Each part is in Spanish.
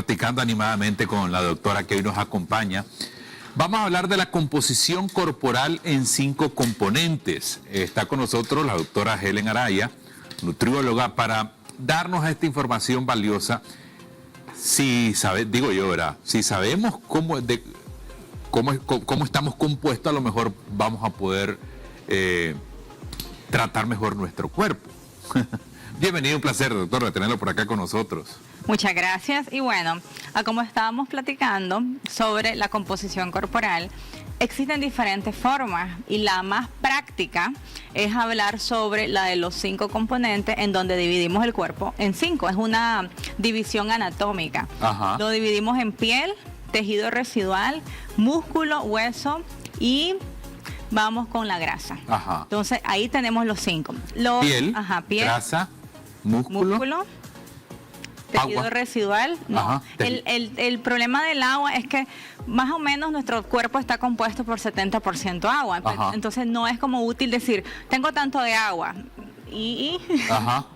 platicando animadamente con la doctora que hoy nos acompaña. Vamos a hablar de la composición corporal en 5 componentes. Está con nosotros la doctora Helen Araya, nutrióloga, para darnos esta información valiosa. Si sabemos cómo estamos compuestos, a lo mejor vamos a poder tratar mejor nuestro cuerpo. Bienvenido, un placer, doctor, de tenerlo por acá con nosotros. Muchas gracias. Y bueno, como estábamos platicando sobre la composición corporal, existen diferentes formas y la más práctica es hablar sobre la de los 5 componentes en donde dividimos el cuerpo en 5. Es una división anatómica. Ajá. Lo dividimos en piel, tejido residual, músculo, hueso y vamos con la grasa. Ajá. Entonces ahí tenemos los 5. Piel, piel, grasa, músculo, tejido agua residual. No. Ajá. El problema del agua es que más o menos nuestro cuerpo está compuesto por 70% agua. Ajá. Entonces no es como útil decir, tengo tanto de agua. Ajá.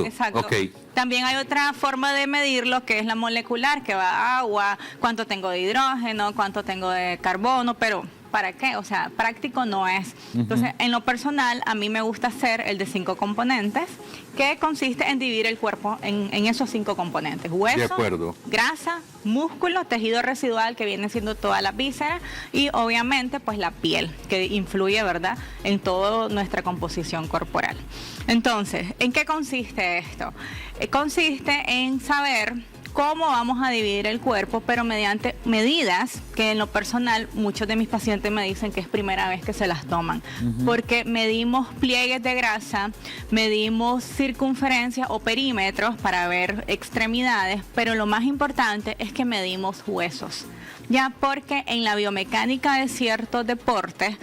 Exacto. Okay. También hay otra forma de medirlo, que es la molecular, que va a agua, cuánto tengo de hidrógeno, cuánto tengo de carbono, pero ¿para qué? O sea, práctico no es. Entonces, en lo personal, a mí me gusta hacer el de 5 componentes, que consiste en dividir el cuerpo en esos 5 componentes. Hueso, grasa, músculo, tejido residual, que viene siendo toda la víscera, y obviamente, pues la piel, que influye, ¿verdad?, en toda nuestra composición corporal. Entonces, ¿en qué consiste esto? Consiste en saber cómo vamos a dividir el cuerpo, pero mediante medidas que en lo personal muchos de mis pacientes me dicen que es primera vez que se las toman, porque medimos pliegues de grasa, medimos circunferencias o perímetros para ver extremidades, pero lo más importante es que medimos huesos, ya porque en la biomecánica de ciertos deportes,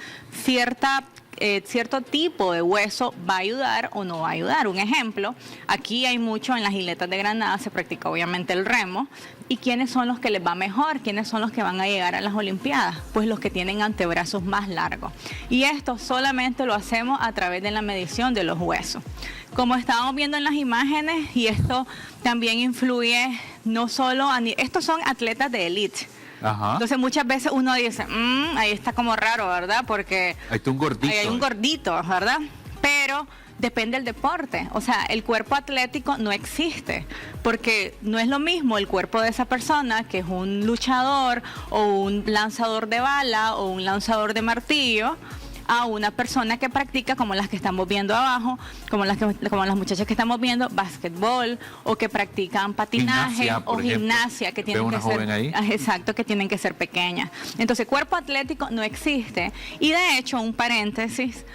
cierto tipo de hueso va a ayudar o no va a ayudar. Un ejemplo, aquí hay mucho en las isletas de Granada, se practica obviamente el remo. ¿Y quiénes son los que les va mejor? ¿Quiénes son los que van a llegar a las Olimpiadas? Pues los que tienen antebrazos más largos. Y esto solamente lo hacemos a través de la medición de los huesos. Como estábamos viendo en las imágenes, y esto también influye no solo estos son atletas de élite. Ajá. Entonces muchas veces uno dice, ahí está como raro, ¿verdad? Porque ahí está un gordito. Ahí hay un gordito, ¿verdad? Pero depende del deporte. O sea, el cuerpo atlético no existe, porque no es lo mismo el cuerpo de esa persona que es un luchador o un lanzador de bala o un lanzador de martillo, a una persona que practica, como las que estamos viendo abajo, como las muchachas que estamos viendo, básquetbol, o que practican patinaje o gimnasia, que tienen que ser, exacto, que tienen que ser pequeñas. Entonces, cuerpo atlético no existe. Y de hecho, un paréntesis,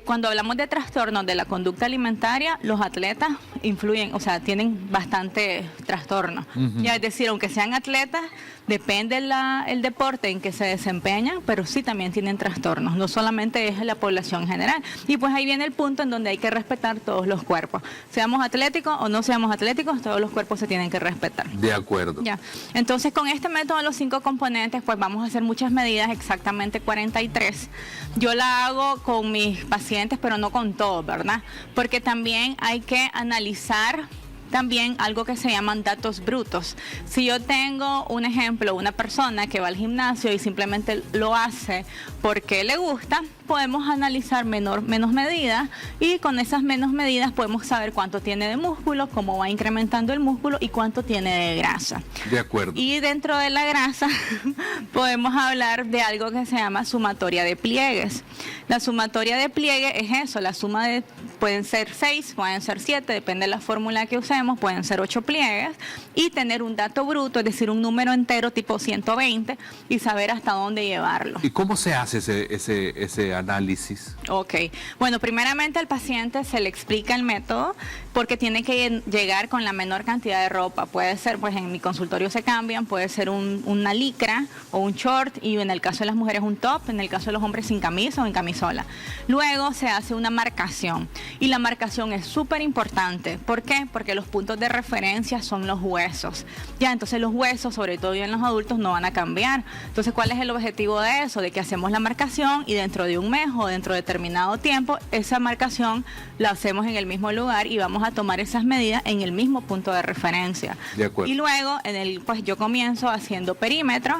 cuando hablamos de trastornos de la conducta alimentaria, los atletas influyen, o sea, tienen bastante trastorno. Ya, es decir, aunque sean atletas, depende el deporte en que se desempeñan, pero sí también tienen trastornos, no solamente es la población general. Y pues ahí viene el punto en donde hay que respetar todos los cuerpos. Seamos atléticos o no seamos atléticos, todos los cuerpos se tienen que respetar. De acuerdo. Ya. Entonces, con este método de los 5 componentes, pues vamos a hacer muchas medidas, exactamente 43. Yo la hago con mis pacientes, pero no con todos, ¿verdad? Porque también hay que analizar también algo que se llaman datos brutos. Si yo tengo un ejemplo, una persona que va al gimnasio y simplemente lo hace porque le gusta, podemos analizar menos medidas, y con esas menos medidas podemos saber cuánto tiene de músculo, cómo va incrementando el músculo y cuánto tiene de grasa. De acuerdo. Y dentro de la grasa podemos hablar de algo que se llama sumatoria de pliegues. La sumatoria de pliegues es eso, la suma de, pueden ser 6, pueden ser 7, depende de la fórmula que usemos, pueden ser 8 pliegues, y tener un dato bruto, es decir, un número entero tipo 120, y saber hasta dónde llevarlo. ¿Y cómo se hace ese análisis? Ok, bueno, primeramente al paciente se le explica el método, porque tiene que llegar con la menor cantidad de ropa. Puede ser, pues en mi consultorio se cambian, puede ser una licra o un short, y en el caso de las mujeres un top, en el caso de los hombres sin camisa o en camisola. Luego se hace una marcación. Y la marcación es súper importante. ¿Por qué? Porque los puntos de referencia son los huesos. Ya, entonces los huesos, sobre todo en los adultos, no van a cambiar. Entonces, ¿cuál es el objetivo de eso? De que hacemos la marcación y dentro de un mes o dentro de determinado tiempo, esa marcación la hacemos en el mismo lugar y vamos a tomar esas medidas en el mismo punto de referencia. De acuerdo. Y luego, pues yo comienzo haciendo perímetros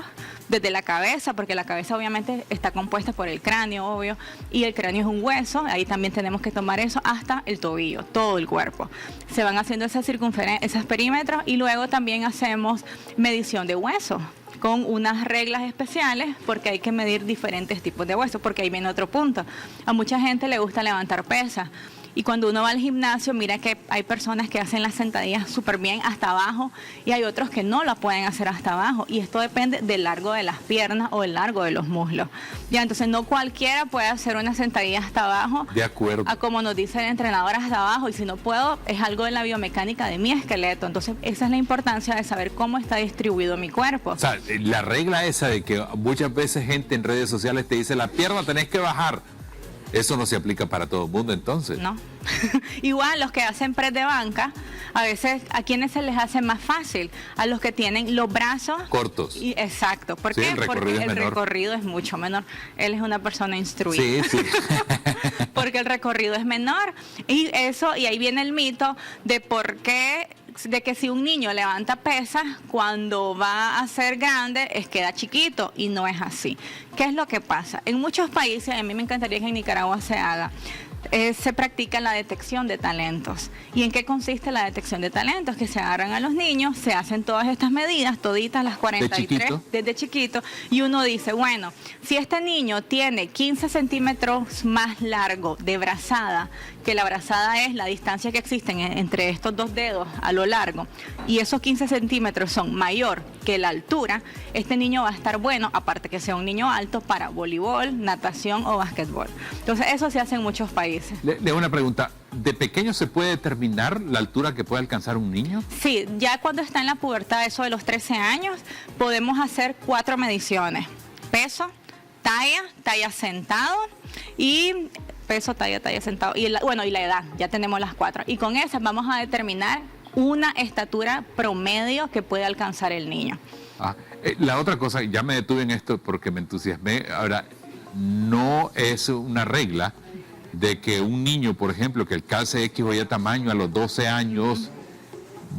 desde la cabeza, porque la cabeza obviamente está compuesta por el cráneo, obvio, y el cráneo es un hueso, ahí también tenemos que tomar eso hasta el tobillo, todo el cuerpo. Se van haciendo esas esos perímetros y luego también hacemos medición de huesos con unas reglas especiales porque hay que medir diferentes tipos de huesos, porque ahí viene otro punto. A mucha gente le gusta levantar pesas. Y cuando uno va al gimnasio, mira que hay personas que hacen las sentadillas súper bien hasta abajo y hay otros que no la pueden hacer hasta abajo. Y esto depende del largo de las piernas o el largo de los muslos. Ya, entonces no cualquiera puede hacer una sentadilla hasta abajo. De acuerdo. A como nos dice el entrenador, hasta abajo. Y si no puedo, es algo de la biomecánica de mi esqueleto. Entonces esa es la importancia de saber cómo está distribuido mi cuerpo. O sea, la regla esa de que muchas veces gente en redes sociales te dice la pierna tenés que bajar. Eso no se aplica para todo el mundo, entonces. No. Igual los que hacen press de banca, a veces a quienes se les hace más fácil, a los que tienen los brazos cortos. Exacto. ¿Por Sí, qué? el recorrido Porque es el menor. recorrido es mucho menor. Él es una persona instruida. Sí, sí. Porque el recorrido es menor. Y ahí viene el mito de por qué, de que si un niño levanta pesas, cuando va a ser grande, queda chiquito, y no es así. ¿Qué es lo que pasa? En muchos países, a mí me encantaría que en Nicaragua se haga, se practica la detección de talentos. ¿Y en qué consiste la detección de talentos? Que se agarran a los niños, se hacen todas estas medidas, toditas las 43, desde chiquito, y uno dice, bueno, si este niño tiene 15 centímetros más largo de brazada, que la brazada es la distancia que existen entre estos dos dedos a lo largo, y esos 15 centímetros son mayor que la altura, este niño va a estar bueno, aparte que sea un niño alto, para voleibol, natación o básquetbol. Entonces eso se hace en muchos países. Le hago una pregunta. ¿De pequeño se puede determinar la altura que puede alcanzar un niño? Sí, ya cuando está en la pubertad, eso de los 13 años, podemos hacer 4 mediciones. Peso, talla sentado y peso, talla sentado. Y la edad, ya tenemos las 4. Y con esas vamos a determinar una estatura promedio que puede alcanzar el niño. La otra cosa, ya me detuve en esto porque me entusiasmé. Ahora, no es una regla de que un niño, por ejemplo, que alcance X o Y tamaño a los 12 años,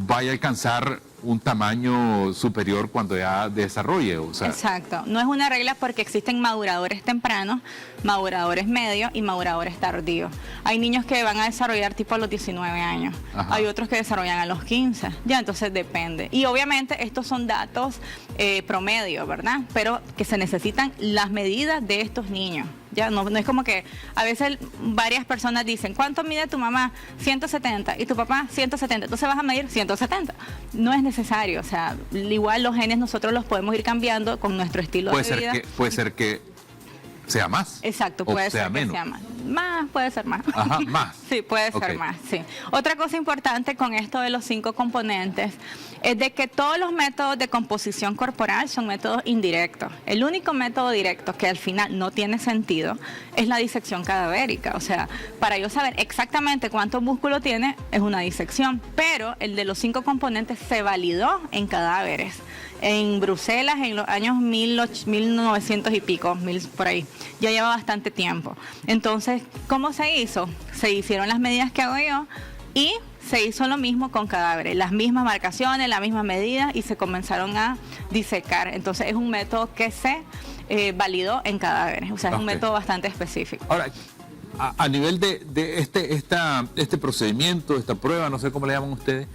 vaya a alcanzar un tamaño superior cuando ya desarrolle. O sea. Exacto. No es una regla porque existen maduradores tempranos, maduradores medios y maduradores tardíos. Hay niños que van a desarrollar tipo a los 19 años. Ajá. Hay otros que desarrollan a los 15. Ya, entonces depende. Y obviamente estos son datos promedio, ¿verdad? Pero que se necesitan las medidas de estos niños. Ya no es como que a veces varias personas dicen, ¿cuánto mide tu mamá? 170 y tu papá 170, entonces vas a medir 170. No es necesario, o sea, igual los genes nosotros los podemos ir cambiando con nuestro estilo de vida. Puede ser que sea más. Exacto, puede ser que sea más. Más, puede ser más. Ajá, más. Sí, puede ser más, sí. Otra cosa importante con esto de los 5 componentes es de que todos los métodos de composición corporal son métodos indirectos. El único método directo que al final no tiene sentido es la disección cadavérica. O sea, para yo saber exactamente cuánto músculo tiene, es una disección. Pero el de los 5 componentes se validó en cadáveres. En Bruselas, en los años 1900 y pico, por ahí. Ya lleva bastante tiempo. Entonces, ¿cómo se hizo? Se hicieron las medidas que hago yo y se hizo lo mismo con cadáveres, las mismas marcaciones, las mismas medidas y se comenzaron a disecar. Entonces es un método que se validó en cadáveres, o sea, es un método bastante específico. Ahora, a nivel de este procedimiento, esta prueba, no sé cómo le llaman ustedes,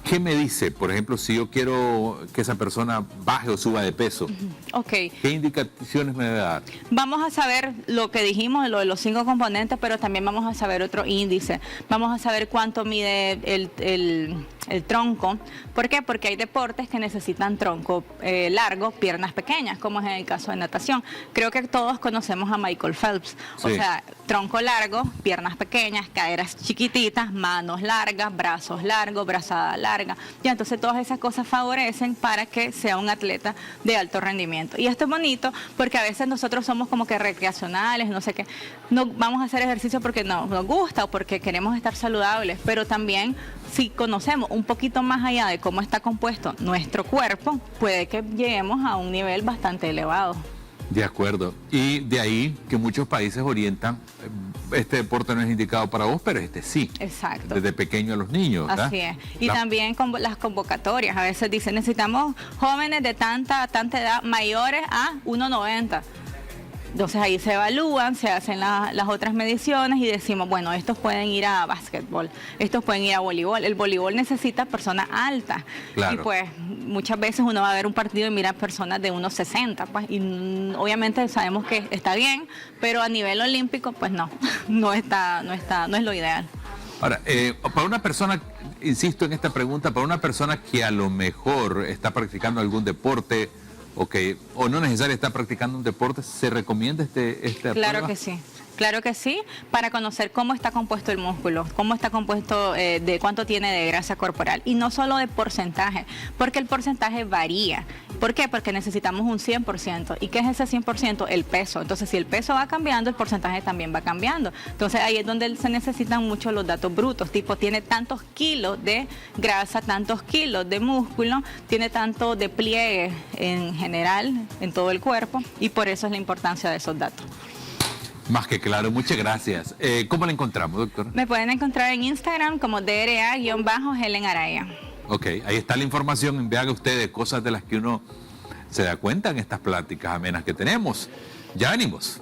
¿qué me dice? Por ejemplo, si yo quiero que esa persona baje o suba de peso, okay. ¿Qué indicaciones me debe dar? Vamos a saber lo que dijimos, lo de los 5 componentes, pero también vamos a saber otro índice. Vamos a saber cuánto mide el tronco. ¿Por qué? Porque hay deportes que necesitan tronco largo, piernas pequeñas, como es en el caso de natación. Creo que todos conocemos a Michael Phelps. Sí. O sea, tronco largo, piernas pequeñas, caderas chiquititas, manos largas, brazos largos, brazada larga. Y entonces todas esas cosas favorecen para que sea un atleta de alto rendimiento. Y esto es bonito porque a veces nosotros somos como que recreacionales, no sé qué. No vamos a hacer ejercicio porque nos gusta o porque queremos estar saludables, pero también si conocemos un poquito más allá de cómo está compuesto nuestro cuerpo, puede que lleguemos a un nivel bastante elevado. De acuerdo. Y de ahí que muchos países orientan, este deporte no es indicado para vos, pero este sí. Exacto. Desde pequeño a los niños, ¿verdad? Así es. Y también con las convocatorias. A veces dicen, necesitamos jóvenes de tanta edad mayores a 1,90. Entonces ahí se evalúan, se hacen las otras mediciones y decimos, bueno, estos pueden ir a básquetbol, estos pueden ir a voleibol. El voleibol necesita personas altas. Claro. Y pues muchas veces uno va a ver un partido y mira personas de 1,60. Pues, y obviamente sabemos que está bien, pero a nivel olímpico, pues no, no es lo ideal. Ahora, para una persona, insisto en esta pregunta, para una persona que a lo mejor está practicando algún deporte, o no necesariamente está practicando un deporte, ¿se recomienda esta Claro prueba? que sí. Claro que sí, para conocer cómo está compuesto el músculo, cómo está compuesto, de cuánto tiene de grasa corporal. Y no solo de porcentaje, porque el porcentaje varía. ¿Por qué? Porque necesitamos un 100%. ¿Y qué es ese 100%? El peso. Entonces, si el peso va cambiando, el porcentaje también va cambiando. Entonces, ahí es donde se necesitan mucho los datos brutos. Tipo, tiene tantos kilos de grasa, tantos kilos de músculo, tiene tanto de pliegue en general, en todo el cuerpo. Y por eso es la importancia de esos datos. Más que claro, muchas gracias. ¿Cómo la encontramos, doctor? Me pueden encontrar en Instagram como DRA-Helen Araya. Ok, ahí está la información. Vean ustedes cosas de las que uno se da cuenta en estas pláticas amenas que tenemos. Ya venimos.